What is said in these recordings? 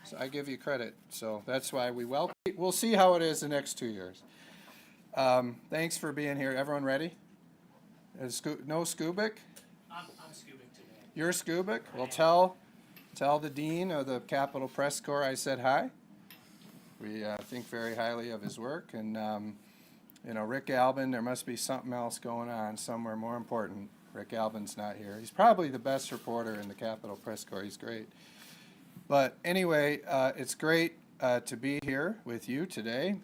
So I give you credit. So that's why we'll see how it is the next 2 years. Thanks for being here. Everyone ready? No Skubik? I'm Skubik today. You're Skubik? Well, tell the dean of the Capitol Press Corps I said hi. We think very highly of his work, and Rick Albin, there must be something else going on somewhere more important. Rick Albin's not here. He's probably the best reporter in the Capitol Press Corps. He's great. But anyway, it's great to be here with you today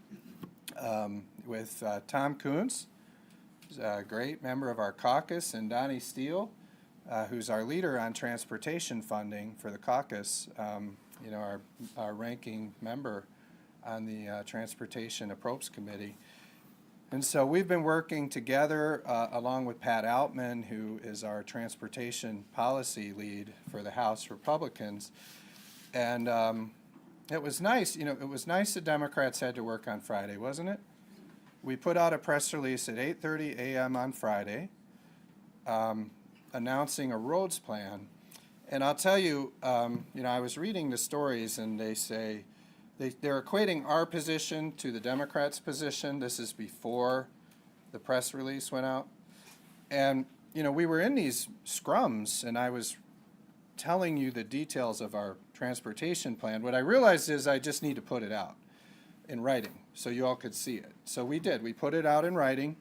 with Tom Coons, who's a great member of our caucus, and Donnie Steele, who's our leader on transportation funding for the caucus, our ranking member on the Transportation Appropriations Committee. And so we've been working together along with Pat Altman, who is our transportation policy lead for the House Republicans. And it was nice, it was nice the Democrats had to work on Friday, wasn't it? We put out a press release at 8:30 a.m. on Friday announcing a roads plan. And I'll tell you, I was reading the stories, and they say they're equating our position to the Democrats' position. This is before the press release went out. And, we were in these scrums, and I was telling you the details of our transportation plan. What I realized is I just need to put it out in writing so you all could see it. So we did. We put it out in writing,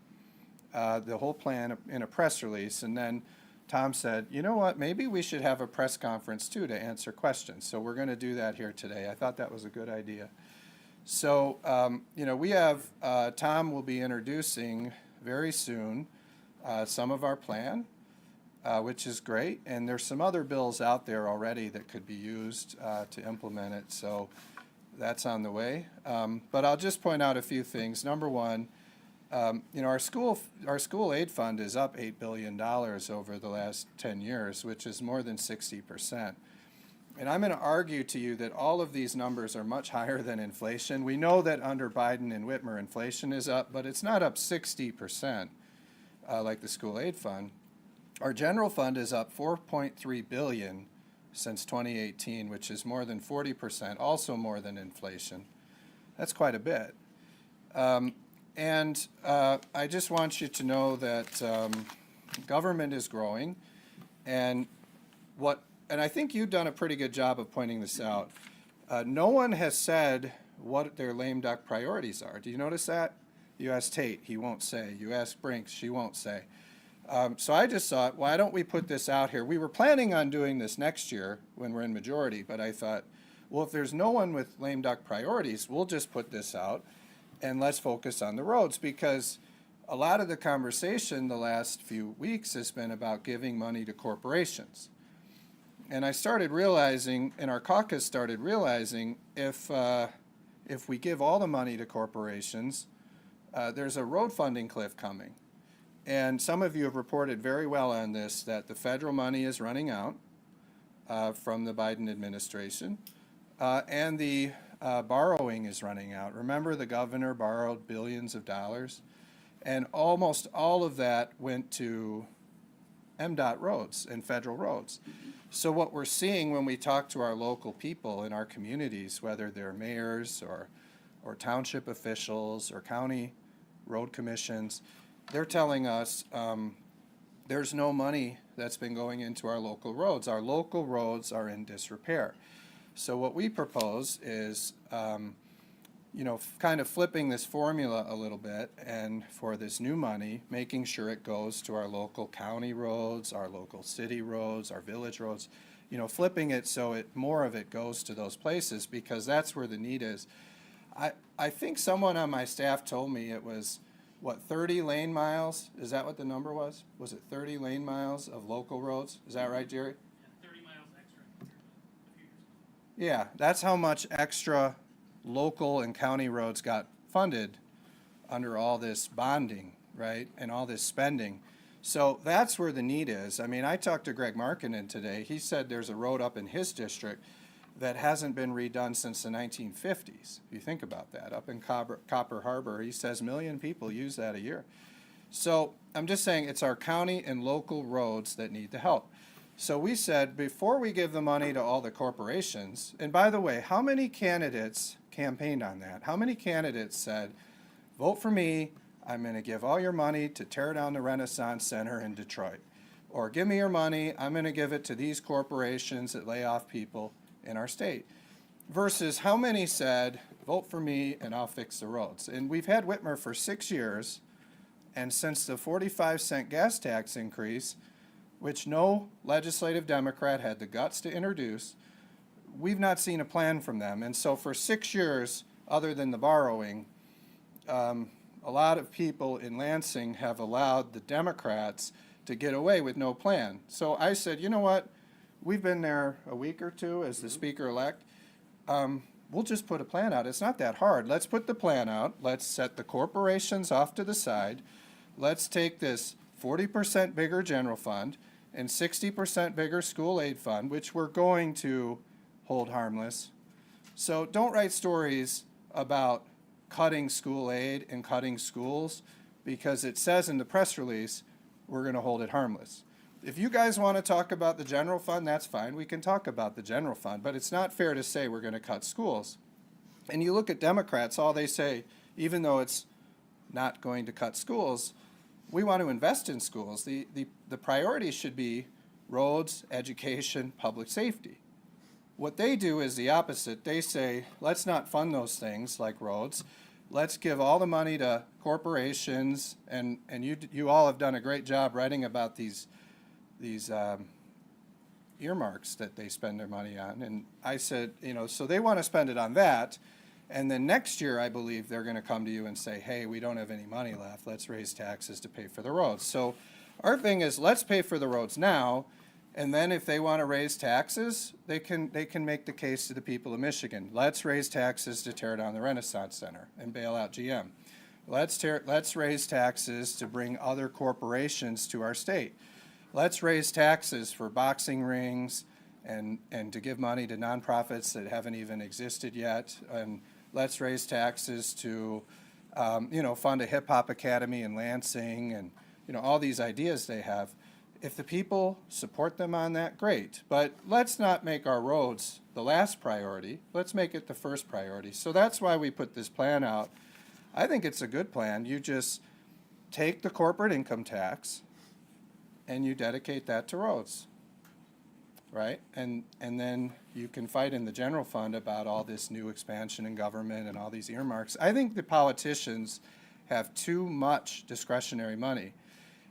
the whole plan in a press release, and then Tom said, you know what, maybe we should have a press conference too to answer questions. So we're going to do that here today. I thought that was a good idea. So, we have, Tom will be introducing very soon some of our plan, which is great. And there's some other bills out there already that could be used to implement it. So that's on the way. But I'll just point out a few things. Number one, our school aid fund is up $8 billion over the last 10 years, which is more than 60%. And I'm going to argue to you that all of these numbers are much higher than inflation. We know that under Biden and Whitmer, inflation is up, but it's not up 60% like the school aid fund. Our general fund is up $4.3 billion since 2018, which is more than 40%, also more than inflation. That's quite a bit. And I just want you to know that government is growing, and I think you've done a pretty good job of pointing this out. No one has said what their lame duck priorities are. Do you notice that? You ask Tate, he won't say. You ask Brinks, she won't say. So I just thought, why don't we put this out here? We were planning on doing this next year when we're in majority, but I thought, well, if there's no one with lame duck priorities, we'll just put this out. And let's focus on the roads, because a lot of the conversation the last few weeks has been about giving money to corporations. And I started realizing, and our caucus started realizing, if we give all the money to corporations, there's a road funding cliff coming. And some of you have reported very well on this, that the federal money is running out from the Biden administration, and the borrowing is running out. Remember, the governor borrowed billions of dollars, and almost all of that went to MDOT roads and federal roads. So what we're seeing when we talk to our local people in our communities, whether they're mayors or township officials or county road commissions, they're telling us there's no money that's been going into our local roads. Our local roads are in disrepair. So what we propose is, kind of flipping this formula a little bit, and for this new money, making sure it goes to our local county roads, our local city roads, our village roads, flipping it so more of it goes to those places, because that's where the need is. I think someone on my staff told me it was, 30 lane miles? Is that what the number was? Was it 30 lane miles of local roads? Is that right, Jerry? 30 miles extra a few years ago. Yeah, that's how much extra local and county roads got funded under all this bonding, right, and all this spending. So that's where the need is. I mean, I talked to Greg Markkinen today. He said there's a road up in his district that hasn't been redone since the 1950s. If you think about that, up in Copper Harbor, he says 1 million people use that a year. So I'm just saying it's our county and local roads that need the help. So we said, before we give the money to all the corporations, and by the way, how many candidates campaigned on that? How many candidates said, vote for me, I'm going to give all your money to tear down the Renaissance Center in Detroit? Or give me your money, I'm going to give it to these corporations that lay off people in our state. Versus how many said, vote for me and I'll fix the roads? And we've had Whitmer for 6 years, and since the 45-cent gas tax increase, which no legislative Democrat had the guts to introduce, we've not seen a plan from them. And so for 6 years, other than the borrowing, a lot of people in Lansing have allowed the Democrats to get away with no plan. So I said, you know what? We've been there a week or two as the speaker-elect. We'll just put a plan out. It's not that hard. Let's put the plan out. Let's set the corporations off to the side. Let's take this 40% bigger general fund and 60% bigger school aid fund, which we're going to hold harmless. So don't write stories about cutting school aid and cutting schools, because it says in the press release, we're going to hold it harmless. If you guys want to talk about the general fund, that's fine. We can talk about the general fund, but it's not fair to say we're going to cut schools. And you look at Democrats, all they say, even though it's not going to cut schools, we want to invest in schools. The priority should be roads, education, public safety. What they do is the opposite. They say, let's not fund those things like roads. Let's give all the money to corporations, and you all have done a great job writing about these earmarks that they spend their money on. And I said, so they want to spend it on that. And then next year, I believe they're going to come to you and say, hey, we don't have any money left. Let's raise taxes to pay for the roads. So our thing is, let's pay for the roads now. And then if they want to raise taxes, they can make the case to the people of Michigan. Let's raise taxes to tear down the Renaissance Center and bail out GM. Let's raise taxes to bring other corporations to our state. Let's raise taxes for boxing rings and to give money to nonprofits that haven't even existed yet. And let's raise taxes to, fund a hip hop academy in Lansing, and, all these ideas they have. If the people support them on that, great. But let's not make our roads the last priority. Let's make it the first priority. So that's why we put this plan out. I think it's a good plan. You just take the corporate income tax and you dedicate that to roads, right? And then you can fight in the general fund about all this new expansion in government and all these earmarks. I think the politicians have too much discretionary money.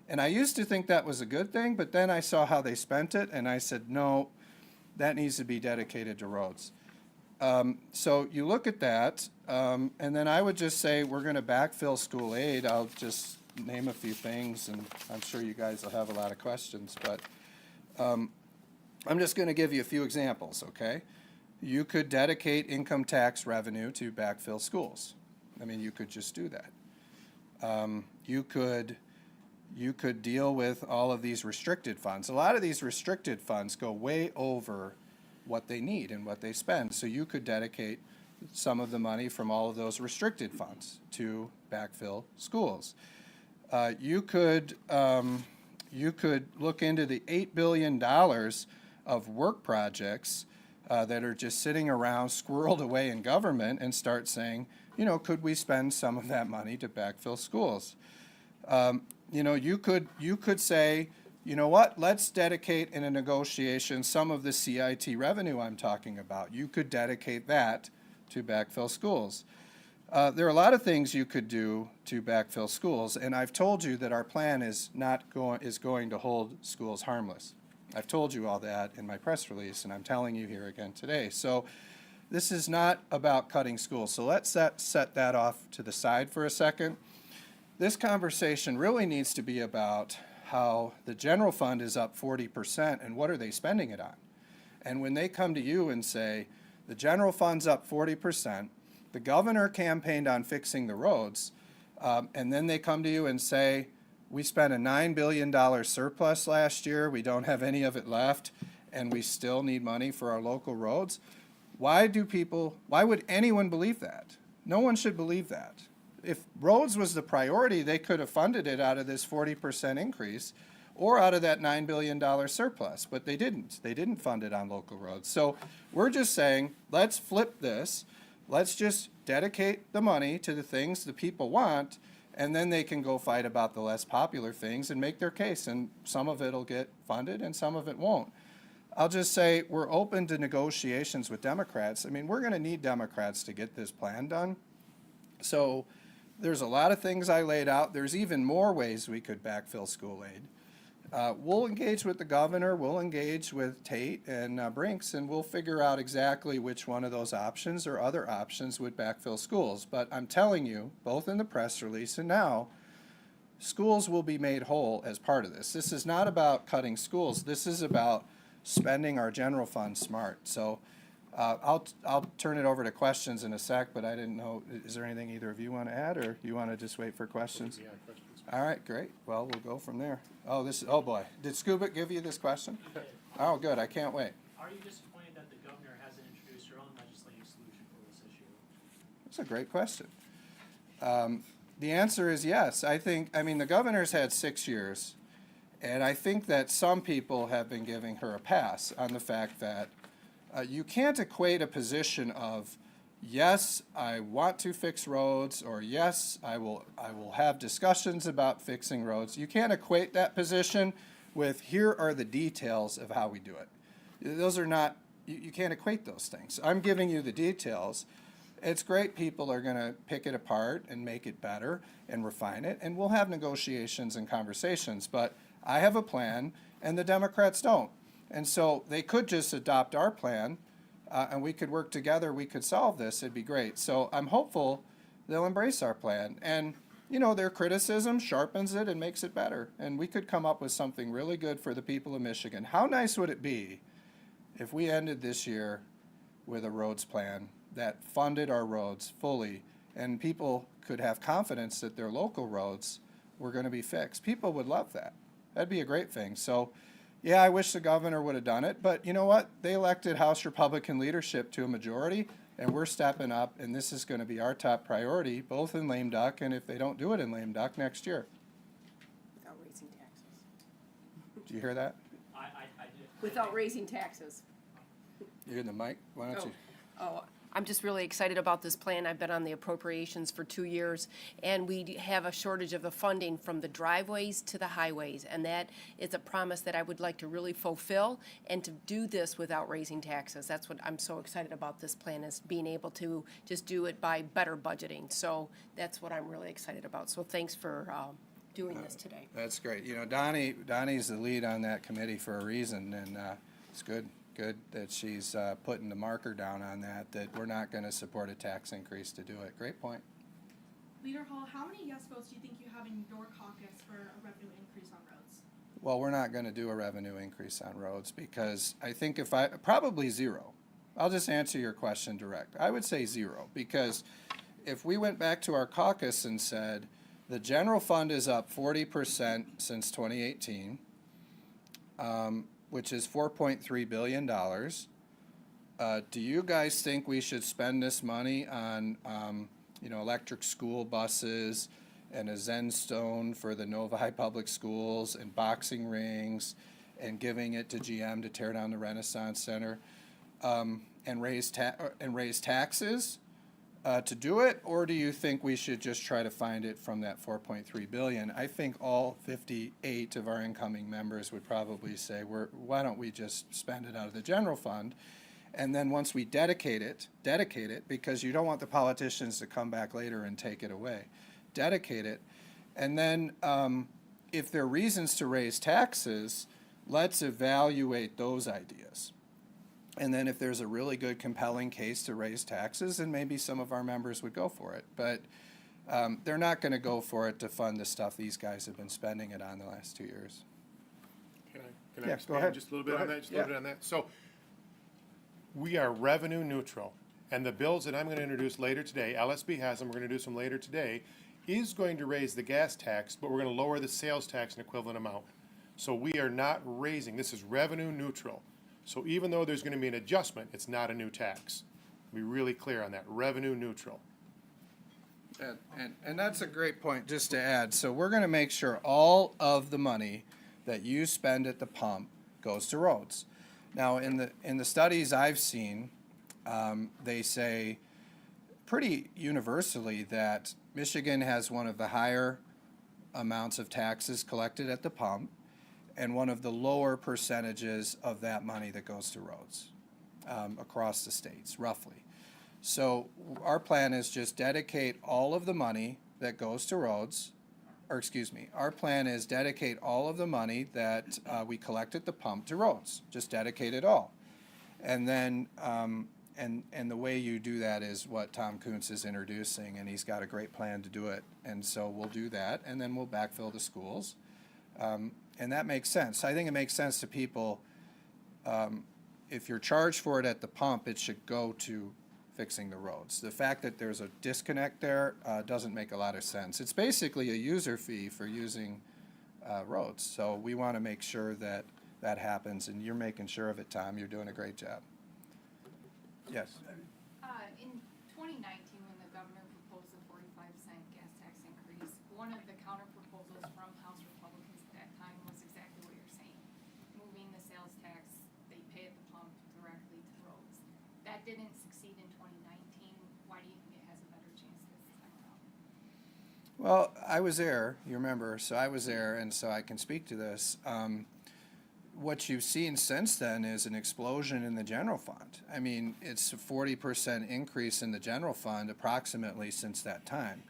And I used to think that was a good thing, but then I saw how they spent it, and I said, no, that needs to be dedicated to roads. So you look at that, and then I would just say we're going to backfill school aid. I'll just name a few things, and I'm sure you guys will have a lot of questions, but I'm just going to give you a few examples, okay? You could dedicate income tax revenue to backfill schools. I mean, you could just do that. You could deal with all of these restricted funds. A lot of these restricted funds go way over what they need and what they spend. So you could dedicate some of the money from all of those restricted funds to backfill schools. You could look into the $8 billion of work projects that are just sitting around squirreled away in government and start saying, could we spend some of that money to backfill schools? You could say, let's dedicate in a negotiation some of the CIT revenue I'm talking about. You could dedicate that to backfill schools. There are a lot of things you could do to backfill schools, and I've told you that our plan is going to hold schools harmless. I've told you all that in my press release, and I'm telling you here again today. So this is not about cutting schools. So let's set that off to the side for a second. This conversation really needs to be about how the general fund is up 40%, and what are they spending it on? And when they come to you and say, the general fund's up 40%, the governor campaigned on fixing the roads, and then they come to you and say, we spent a $9 billion surplus last year, we don't have any of it left, and we still need money for our local roads. Why would anyone believe that? No one should believe that. If roads was the priority, they could have funded it out of this 40% increase. or out of that $9 billion surplus, but they didn't. They didn't fund it on local roads. So we're just saying, let's flip this. Let's just dedicate the money to the things the people want, and then they can go fight about the less popular things and make their case, and some of it will get funded and some of it won't. I'll just say we're open to negotiations with Democrats. I mean, we're going to need Democrats to get this plan done. So there's a lot of things I laid out. There's even more ways we could backfill school aid. We'll engage with the governor, we'll engage with Tate and Brinks, and we'll figure out exactly which one of those options or other options would backfill schools. But I'm telling you, both in the press release and now, schools will be made whole as part of this. This is not about cutting schools. This is about spending our general fund smart. So I'll turn it over to questions in a sec, but I didn't know, is there anything either of you want to add, or you want to just wait for questions? Yeah, questions. All right, great. Well, we'll go from there. Oh boy. Did Scuba give you this question? You did. Oh, good. I can't wait. Are you disappointed that the governor hasn't introduced her own legislative solution for this issue? That's a great question. The answer is yes. I mean, the governor's had 6 years, and I think that some people have been giving her a pass on the fact that you can't equate a position of, yes, I want to fix roads, or yes, I will have discussions about fixing roads. You can't equate that position with, here are the details of how we do it. Those are not, you can't equate those things. I'm giving you the details. It's great people are going to pick it apart and make it better and refine it, and we'll have negotiations and conversations. But I have a plan, and the Democrats don't. And so they could just adopt our plan, and we could work together, we could solve this, it'd be great. So I'm hopeful they'll embrace our plan. And, you know, their criticism sharpens it and makes it better. And we could come up with something really good for the people of Michigan. How nice would it be if we ended this year with a roads plan that funded our roads fully, and people could have confidence that their local roads were going to be fixed? People would love that. That'd be a great thing. So, yeah, I wish the governor would have done it, but you know what? They elected House Republican leadership to a majority, and we're stepping up, and this is going to be our top priority, both in lame duck, and if they don't do it in lame duck, next year. Without raising taxes. Do you hear that? I did. Without raising taxes. You're in the mic? Why don't you? Oh, I'm just really excited about this plan. I've been on the appropriations for 2 years, and we have a shortage of the funding from the driveways to the highways, and that is a promise that I would like to really fulfill, and to do this without raising taxes. That's what I'm so excited about this plan, is being able to just do it by better budgeting. So that's what I'm really excited about. So thanks for doing this today. That's great. You know, Donnie's the lead on that committee for a reason, and it's good that she's putting the marker down on that we're not going to support a tax increase to do it. Great point. Leader Hall, how many yes votes do you think you have in your caucus for a revenue increase on roads? Well, we're not going to do a revenue increase on roads, because I think probably zero. I'll just answer your question direct. I would say zero, because if we went back to our caucus and said the general fund is up 40% since 2018, which is $4.3 billion. Do you guys think we should spend this money on, electric school buses and a Zen stone for the Novi Public Schools and boxing rings and giving it to GM to tear down the Renaissance Center, and raise taxes to do it? Or do you think we should just try to find it from that $4.3 billion? I think all 58 of our incoming members would probably say, why don't we just spend it out of the general fund? And then once we dedicate it, because you don't want the politicians to come back later and take it away. Dedicate it. And then if there are reasons to raise taxes, let's evaluate those ideas. And then if there's a really good, compelling case to raise taxes, then maybe some of our members would go for it. But they're not going to go for it to fund the stuff these guys have been spending it on the last 2 years. Can I Yeah, expand go ahead. just a little bit Go on ahead. that? Just a little bit on that. So we are revenue neutral, and the bills that I'm going to introduce later today, LSB has them, we're going to do some later today, is going to raise the gas tax, but we're going to lower the sales tax an equivalent amount. So we are not raising. This is revenue neutral. So even though there's going to be an adjustment, it's not a new tax. Be really clear on that. Revenue neutral. And that's a great point, just to add. So we're going to make sure all of the money that you spend at the pump goes to roads. Now, in the studies I've seen, they say pretty universally that Michigan has one of the higher amounts of taxes collected at the pump and one of the lower percentages of that money that goes to roads across the states, roughly. So our plan is just dedicate all of the money that goes to roads, or excuse me, our plan is dedicate all of the money that we collect at the pump to roads, just dedicate it all. And then, and the way you do that is what Tom Kuntz is introducing, and he's got a great plan to do it. And so we'll do that, and then we'll backfill the schools. And that makes sense. I think it makes sense to people. If you're charged for it at the pump, it should go to fixing the roads. The fact that there's a disconnect there doesn't make a lot of sense. It's basically a user fee for using roads. So we want to make sure that that happens, and you're making sure of it, Tom. You're doing a great job. Yes. In 2019, when the governor proposed the 45-cent gas tax increase, one of the counter proposals from House Republicans at that time was exactly what you're saying, moving the sales tax they pay at the pump directly to roads. That didn't succeed in 2019. Why do you think it has a better chance this time around? Well, I was there, you remember, so I was there, and so I can speak to this. What you've seen since then is an explosion in the general fund. I mean, it's a 40% increase in the general fund approximately since that time.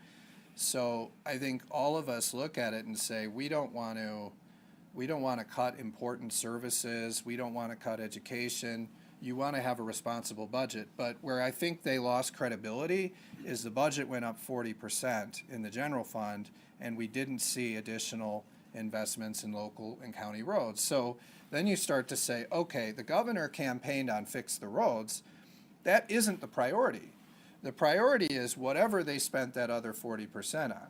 So I think all of us look at it and say, we don't want to cut important services, we don't want to cut education. You want to have a responsible budget. But where I think they lost credibility is the budget went up 40% in the general fund, and we didn't see additional investments in local and county roads. So then you start to say, okay, the governor campaigned on fix the roads. That isn't the priority. The priority is whatever they spent that other 40% on.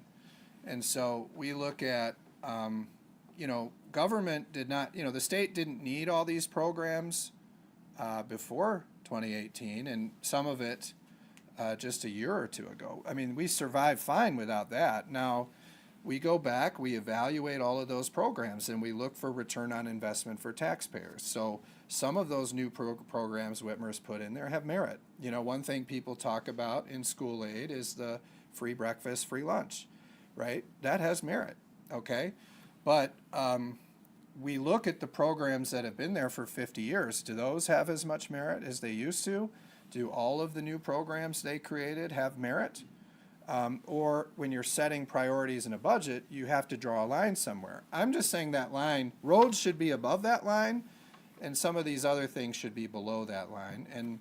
And so we look at, government did not, the state didn't need all these programs before 2018, and some of it just a year or two ago. I mean, we survived fine without that. Now, we go back, we evaluate all of those programs, and we look for return on investment for taxpayers. So some of those new programs Whitmer's put in there have merit. One thing people talk about in school aid is the free breakfast, free lunch, right? That has merit, okay? But we look at the programs that have been there for 50 years. Do those have as much merit as they used to? Do all of the new programs they created have merit? Or when you're setting priorities in a budget, you have to draw a line somewhere. I'm just saying that line, roads should be above that line, and some of these other things should be below that line. And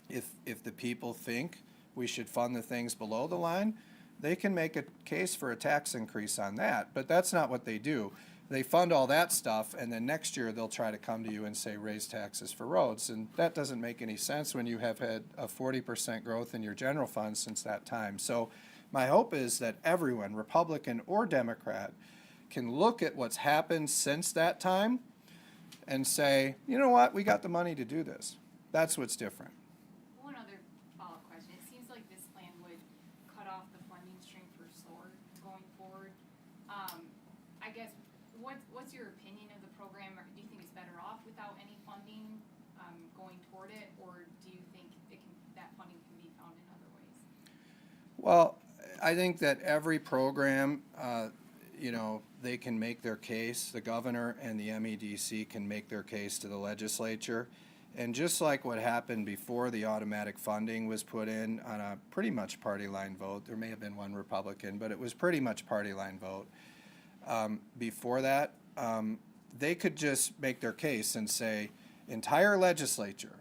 if the people think we should fund the things below the line, they can make a case for a tax increase on that. But that's not what they do. They fund all that stuff, and then next year they'll try to come to you and say, raise taxes for roads. And that doesn't make any sense when you have had a 40% growth in your general fund since that time. So my hope is that everyone, Republican or Democrat, can look at what's happened since that time and say, you know what, we got the money to do this. That's what's different. One other follow-up question. It seems like this plan would cut off the funding stream for SOAR going forward. I guess, what's your opinion of the program? Or do you think it's better off without any funding going toward it, or do you think that funding can be found in other ways? Well, I think that every program, they can make their case. The governor and the MEDC can make their case to the legislature. And just like what happened before the automatic funding was put in on a pretty much party line vote, there may have been one Republican, but it was pretty much party line vote. Before that, they could just make their case and say, entire legislature,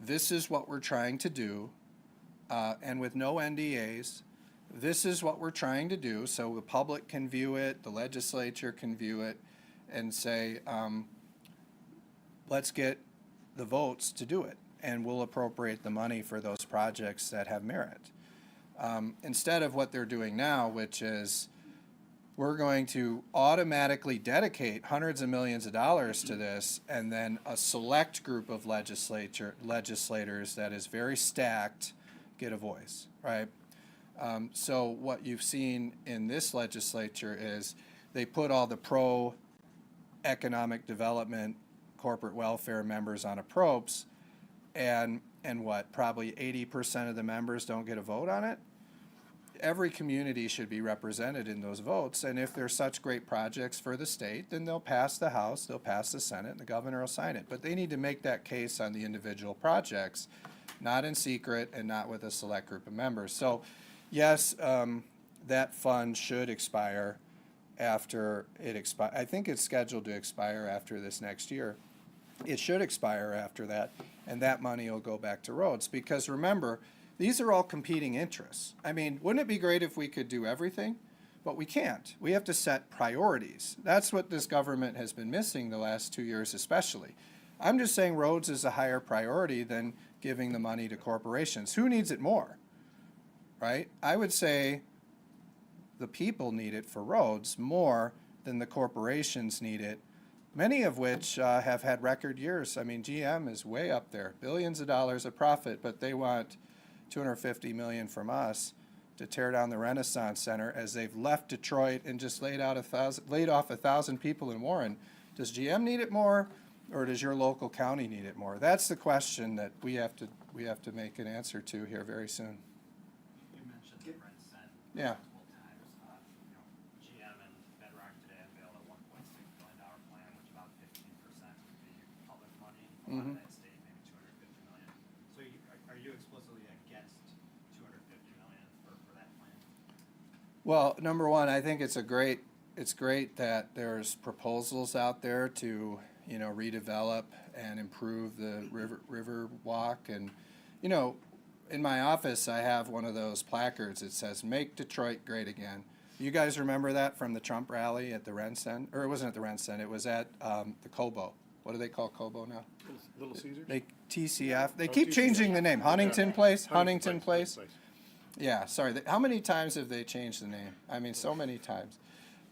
this is what we're trying to do, and with no NDAs, this is what we're trying to do, so the public can view it, the legislature can view it, and say, let's get the votes to do it, and we'll appropriate the money for those projects that have merit. Instead of what they're doing now, which is we're going to automatically dedicate hundreds of millions of dollars to this, and then a select group of legislators that is very stacked get a voice, right? So what you've seen in this legislature is they put all the pro economic development, corporate welfare members on approps, and what, probably 80% of the members don't get a vote on it? Every community should be represented in those votes, and if there's such great projects for the state, then they'll pass the House, they'll pass the Senate, and the governor will sign it. But they need to make that case on the individual projects, not in secret and not with a select group of members. So, yes, that fund should expire after it expires. I think it's scheduled to expire after this next year. It should expire after that, and that money will go back to roads. Because remember, these are all competing interests. I mean, wouldn't it be great if we could do everything? But we can't. We have to set priorities. That's what this government has been missing the last 2 years especially. I'm just saying roads is a higher priority than giving the money to corporations. Who needs it more, right? I would say the people need it for roads more than the corporations need it, many of which have had record years. I mean, GM is way up there, billions of dollars of profit, but they want $250 million from us to tear down the Renaissance Center as they've left Detroit and just laid off 1,000 people in Warren. Does GM need it more, or does your local county need it more? That's the question that we have to make an answer to here very soon. You mentioned the rent cent Yeah. multiple times. GM and Bedrock today unveiled a $1.6 billion plan, which about 15% would be public money. A lot of that state, maybe $250 million. So are you explicitly against $250 million for that plan? Well, number one, I think it's great that there's proposals out there to, redevelop and improve the river walk. And, in my office, I have one of those placards that says, "Make Detroit Great Again." You guys remember that from the Trump rally at the Rensen? Or it wasn't at the Rensen, it was at the Cobo. What do they call Cobo now? Little Caesars? TCF. They Oh, keep TCF. changing the name. Huntington Place? Huntington Place? Place. Yeah, sorry. How many times have they changed the name? I mean, so many times.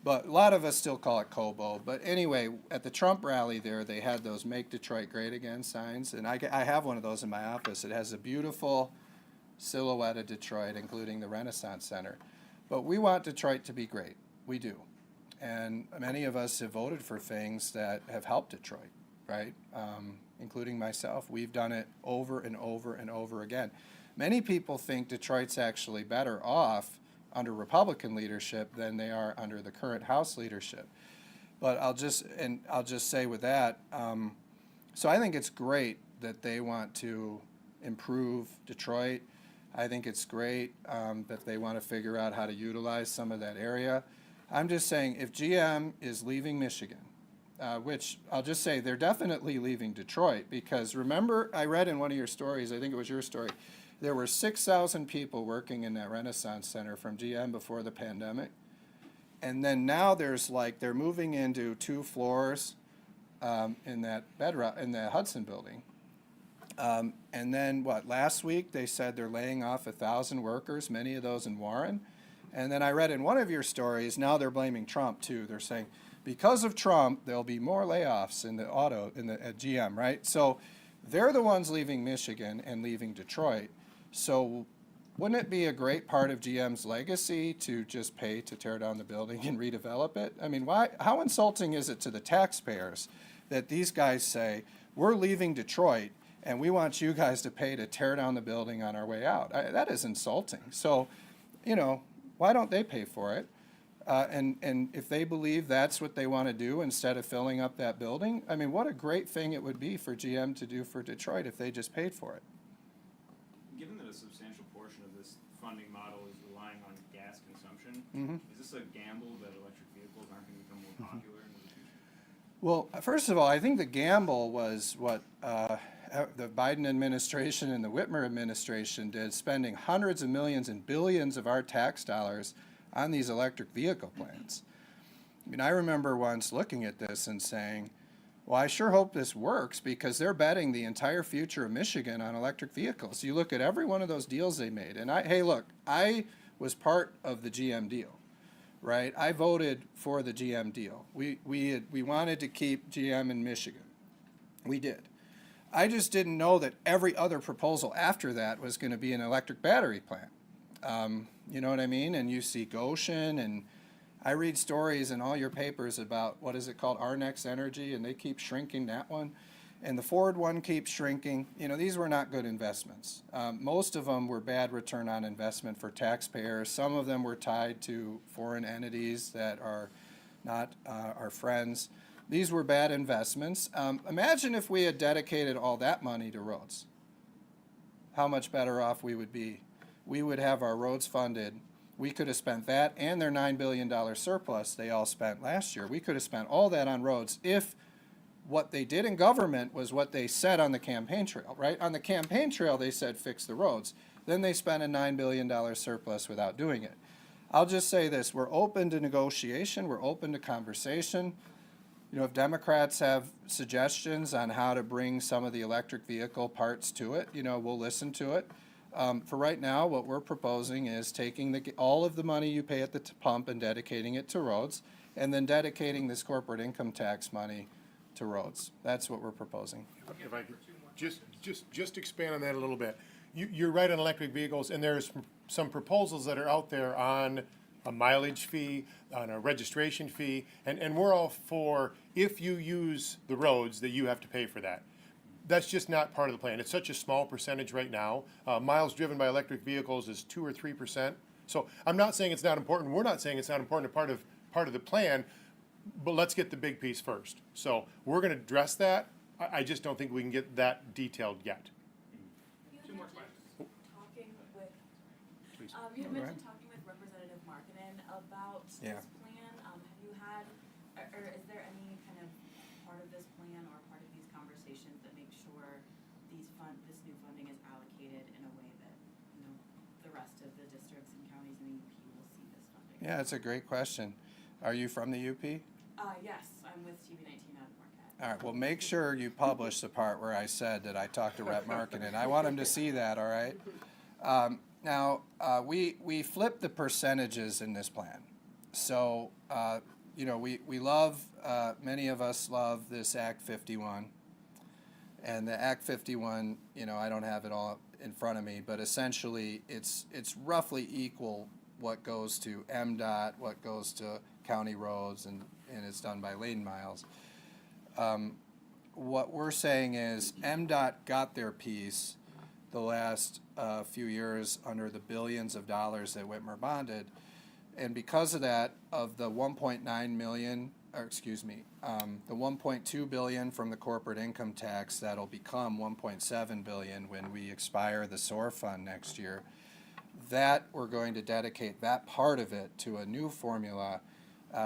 But a lot of us still call it Cobo. But anyway, at the Trump rally there, they had those "Make Detroit Great Again" signs. And I have one of those in my office. It has a beautiful silhouette of Detroit, including the Renaissance Center. But we want Detroit to be great. We do. And many of us have voted for things that have helped Detroit, right? Including myself. We've done it over and over and over again. Many people think Detroit's actually better off under Republican leadership than they are under the current House leadership. But I'll just say with that, so I think it's great that they want to improve Detroit. I think it's great that they want to figure out how to utilize some of that area. I'm just saying, if GM is leaving Michigan, which I'll just say they're definitely leaving Detroit, because remember, I read in one of your stories, I think it was your story, there were 6,000 people working in that Renaissance Center from GM before the pandemic. And then now they're moving into 2 floors in that Hudson building. And then last week they said they're laying off 1,000 workers, many of those in Warren. And then I read in one of your stories, now they're blaming Trump too. They're saying, because of Trump, there'll be more layoffs at GM, right? So they're the ones leaving Michigan and leaving Detroit. So wouldn't it be a great part of GM's legacy to just pay to tear down the building and redevelop it? I mean, how insulting is it to the taxpayers that these guys say, we're leaving Detroit and we want you guys to pay to tear down the building on our way out? That is insulting. So, why don't they pay for it? And if they believe that's what they want to do instead of filling up that building, I mean, what a great thing it would be for GM to do for Detroit if they just paid for it. Given that a substantial portion of this funding model is relying on gas consumption, is this a gamble that electric vehicles aren't going to become more popular in the future? Well, first of all, I think the gamble was what the Biden administration and the Whitmer administration did, spending hundreds of millions and billions of our tax dollars on these electric vehicle plans. I mean, I remember once looking at this and saying, well, I sure hope this works, because they're betting the entire future of Michigan on electric vehicles. You look at every one of those deals they made, and I was part of the GM deal, right? I voted for the GM deal. We wanted to keep GM in Michigan. We did. I just didn't know that every other proposal after that was going to be an electric battery plant. You know what I mean? And you see Goshen, and I read stories in all your papers about, what is it called, Our Next Energy, and they keep shrinking that one. And the Ford one keeps shrinking. You know, these were not good investments. Most of them were bad return on investment for taxpayers. Some of them were tied to foreign entities that are not our friends. These were bad investments. Imagine if we had dedicated all that money to roads. How much better off we would be. We would have our roads funded. We could have spent that and their $9 billion surplus they all spent last year. We could have spent all that on roads if what they did in government was what they said on the campaign trail, right? On the campaign trail, they said fix the roads. Then they spent a $9 billion surplus without doing it. I'll just say this, we're open to negotiation, we're open to conversation. You know, if Democrats have suggestions on how to bring some of the electric vehicle parts to it, you know, we'll listen to it. For right now, what we're proposing is taking all of the money you pay at the pump and dedicating it to roads, and then dedicating this corporate income tax money to roads. That's what we're proposing. If I could just expand on that a little bit. You're right on electric vehicles, and there's some proposals that are out there on a mileage fee, on a registration fee, and we're all for, if you use the roads, that you have to pay for that. That's just not part of the plan. It's such a small percentage right now. Miles driven by electric vehicles is 2 or 3%. So I'm not saying it's not important. We're not saying it's not important, part of the plan. But let's get the big piece first. So we're going to address that. I just don't think we can get that detailed yet. Two more questions. Talking with, Please. you had Go mentioned talking with Representative Markkinen about Yeah. this plan. Have you had, or is there any kind of part of this plan or part of these conversations that make sure this new funding is allocated in a way that, you know, the rest of the districts and counties in the UP will see this funding? Yeah, that's a great question. Are you from the UP? Yes, I'm with TV19 out of Marquette. All right, well, make sure you publish the part where I said that I talked to Rep. Markkinen. I want him to see that, all right? Now, we flipped the percentages in this plan. So, you know, we love, many of us love this Act 51. And the Act 51, you know, I don't have it all in front of me, but essentially it's roughly equal what goes to MDOT, what goes to county roads, and it's done by lane miles. What we're saying is MDOT got their piece the last few years under the billions of dollars that Whitmer bonded, and because of that, of the 1.9 million, or excuse me, the 1.2 billion from the corporate income tax that'll become 1.7 billion when we expire the SOAR fund next year, that we're going to dedicate that part of it to a new formula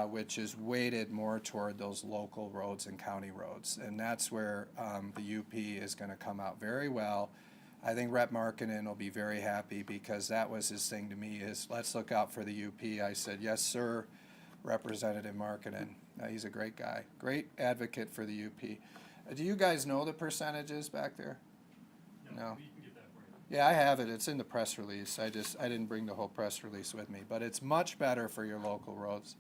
which is weighted more toward those local roads and county roads. And that's where the UP is going to come out very well. I think Rep. Markkinen will be very happy because that was his thing to me is let's look out for the UP. I said, yes, sir, Representative Markkinen. He's a great guy, great advocate for the UP. Do you guys know the percentages back there? No. We can get that for you. Yeah, I have it. It's in the press release. I didn't bring the whole press release with me, but it's much better for your local roads.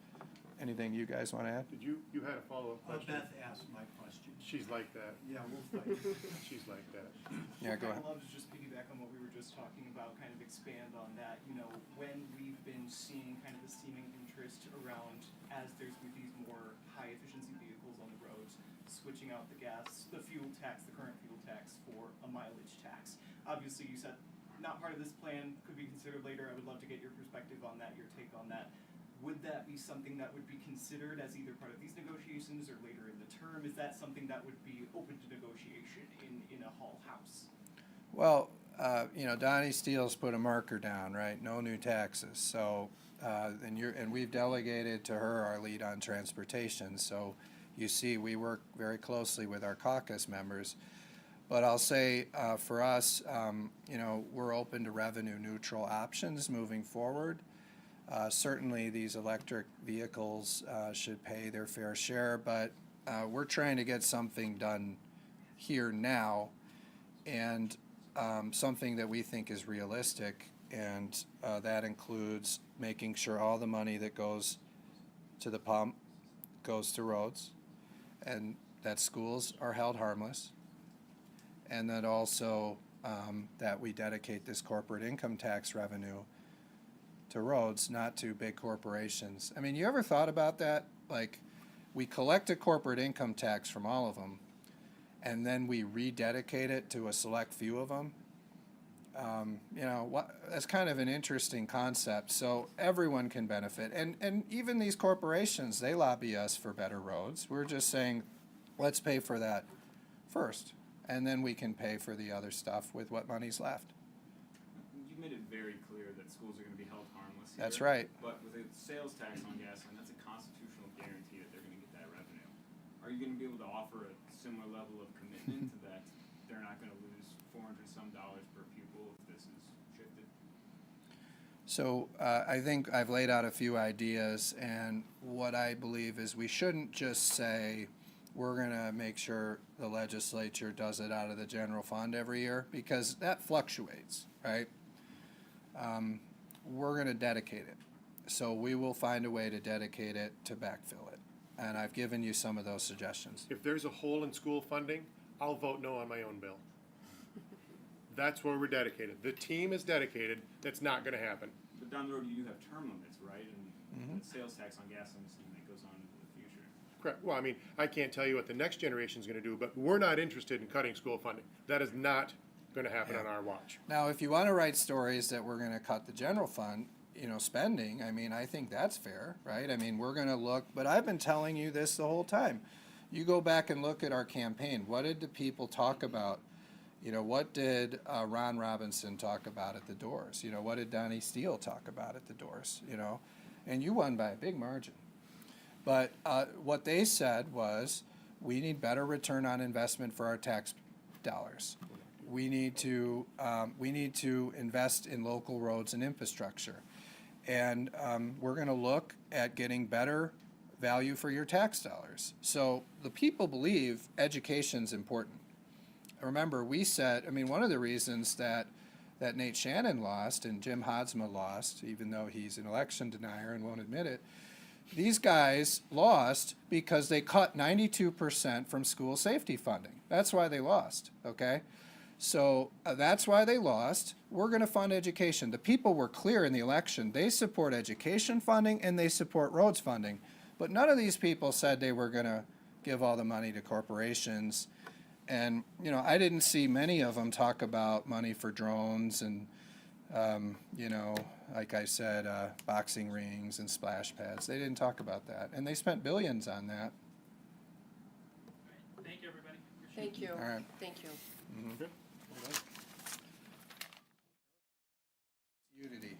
Anything you guys want to add? Did you had a follow-up question? Beth asked my question. She's like that. Yeah, we'll fight. She's like that. Yeah, go ahead. I'd love to just piggyback on what we were just talking about, kind of expand on that. You know, when we've been seeing kind of the seeming interest around as there's with these more high efficiency vehicles on the roads, switching out the fuel tax, the current fuel tax for a mileage tax. Obviously, you said not part of this plan, could be considered later. I would love to get your perspective on that, your take on that. Would that be something that would be considered as either part of these negotiations or later in the term? Is that something that would be open to negotiation in a whole house? Well, you know, Donnie Steele's put a marker down, right? No new taxes. So, and we've delegated to her our lead on transportation. So, you see, we work very closely with our caucus members. But I'll say for us, you know, we're open to revenue neutral options moving forward. Certainly, these electric vehicles should pay their fair share, but we're trying to get something done here now, and something that we think is realistic, and that includes making sure all the money that goes to the pump goes to roads, and that schools are held harmless, and that also that we dedicate this corporate income tax revenue to roads, not to big corporations. I mean, you ever thought about that? Like, we collect a corporate income tax from all of them, and then we rededicate it to a select few of them. You know, that's kind of an interesting concept. So everyone can benefit, and even these corporations, they lobby us for better roads. We're just saying, let's pay for that first, and then we can pay for the other stuff with what money's left. You've made it very clear that schools are gonna be held harmless here. That's right. But with a sales tax on gasoline, that's a constitutional guarantee that they're gonna get that revenue. Are you gonna be able to offer a similar level of commitment to that they're not gonna lose $400 per pupil if this is shifted? So I think I've laid out a few ideas, and what I believe is we shouldn't just say we're going to make sure the legislature does it out of the general fund every year, because that fluctuates, right? We're going to dedicate it. So we will find a way to dedicate it to backfill it. And I've given you some of those suggestions. If there's a hole in school funding, I'll vote no on my own bill. That's where we're dedicated. The team is dedicated. That's not gonna happen. But down the road, you do have term limits, right? And the sales tax on gasoline is something that goes on into the future. Correct. Well, I mean, I can't tell you what the next generation's gonna do, but we're not interested in cutting school funding. That is not gonna happen on our watch. Now, if you want to write stories that we're going to cut the general fund, you know, spending, I mean, I think that's fair, right? I mean, we're going to look, but I've been telling you this the whole time. You go back and look at our campaign. What did the people talk about? You know, what did Ron Robinson talk about at the doors? You know, what did Donnie Steele talk about at the doors? You know, and you won by a big margin. But what they said was, we need better return on investment for our tax dollars. We need to invest in local roads and infrastructure, and we're going to look at getting better value for your tax dollars. So the people believe education's important. Remember, we said, I mean, one of the reasons that Nate Shannon lost and Jim Hodsma lost, even though he's an election denier and won't admit it, these guys lost because they cut 92% from school safety funding. That's why they lost, okay? So that's why they lost. We're going to fund education. The people were clear in the election. They support education funding and they support roads funding. But none of these people said they were going to give all the money to corporations. And, you know, I didn't see many of them talk about money for drones and, you know, like I said, boxing rings and splash pads. They didn't talk about that. And they spent billions on that. Thank you, everybody. Thank you. All right. Thank you. Unity.